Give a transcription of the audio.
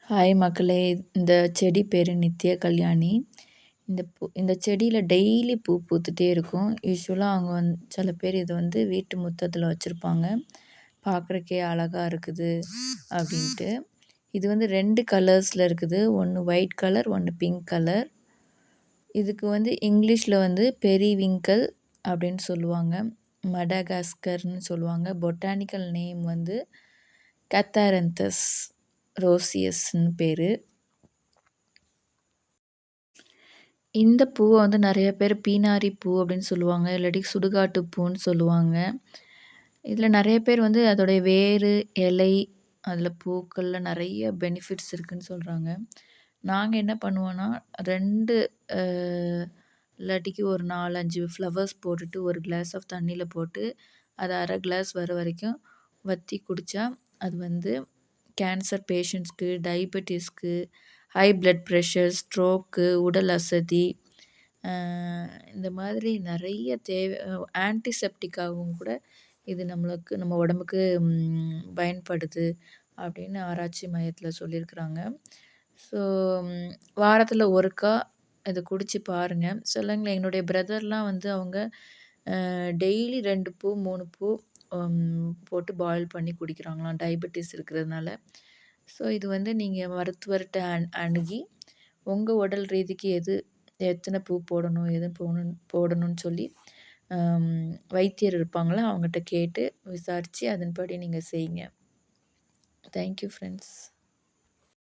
Hi மக்களே! இந்த செடி பேரு நித்ய கல்யாணி. இந்த செடியில டெய்லி பூ பூத்துட்டே இருக்கும். யூசுவலா அவங்க சில பேர் இத வீட்டு முத்தத்தில வச்சிருப்பாங்க. பார்க்குறக்கே அழகா இருக்குது அப்படின்ட்டு. இது 2 கலர்ஸ்ல இருக்குது. ஒண்ணு ஒயிட் கலர், ஒண்ணு பிங்க் கலர். இதுக்கு இங்கிலீஷ்ல பெரிவிங்கிள் அப்படின்னு சொல்லுவாங்க. மடகாஸ்கர்ன்னு சொல்லுவாங்க. பொட்டானிக்கல் நேம் கத்தாரந்தஸ் ரோசியஸ்ன்னு பேரு. இந்த பூவ நெறைய பேர் பீனாரி பூ அப்படின்னு சொல்லுவாங்க. இல்லாட்டி சுடுகாட்டு பூன்னு சொல்லுவாங்க. இதில நெறைய பேர் அதோடைய வேரு, இலை, அதில பூக்கள்ல நெறைய பெனிஃபிட்ஸ் இருக்குன்னு சொல்றாங்க. நாங்க என்ன பண்ணுவோம்னா, 2 அ இல்லாட்டிக்கு ஒரு 4, 5 ஃப்ளவர்ஸ் போட்டுட்டு, ஒரு கிளாஸ் ஆஃப் தண்ணீல போட்டு, அத 1/2 கிளாஸ் வர வரைக்கும் வத்தி குடிச்சா, அது கேன்சர் பேஷண்ட்ஸ்க்கு, டயபெட்டிஸ்க்கு, ஹை பிளட் பிரஷர், ஸ்ட்ரோக்கு, உடல் அசதி, அ இந்த மாதிரி நெறைய ஆன்டிசெப்டிக்காகவும் கூட இது நம்ம உடம்புக்கு பயன்படுது அப்படின்னு ஆராய்ச்சி மையத்தில சொல்லியிருக்கிறாங்க. ஸோ வாரத்தில ஒருக்கா இத குடிச்சு பாருங்க. சிலவங்க என்னுடைய பிரதர்லாம் அவங்க டெய்லி 2 பூ, 3 பூ போட்டு பாயில் பண்ணி குடிக்கிறாங்களாம் டயபெட்டிஸ் இருக்கிறதுனால. ஸோ இது நீங்க மருத்துவர்ட்ட அணுகி உங்க உடல் ரீதிக்கு எத்தனை பூ போடணும், எது போடணும்னு சொல்லி வைத்தியர் இருப்பாங்கல்ல, அவங்கட்ட கேட்டு விசாரிச்சு அதன்படி நீங்க செய்யுங்க. Thank you friends.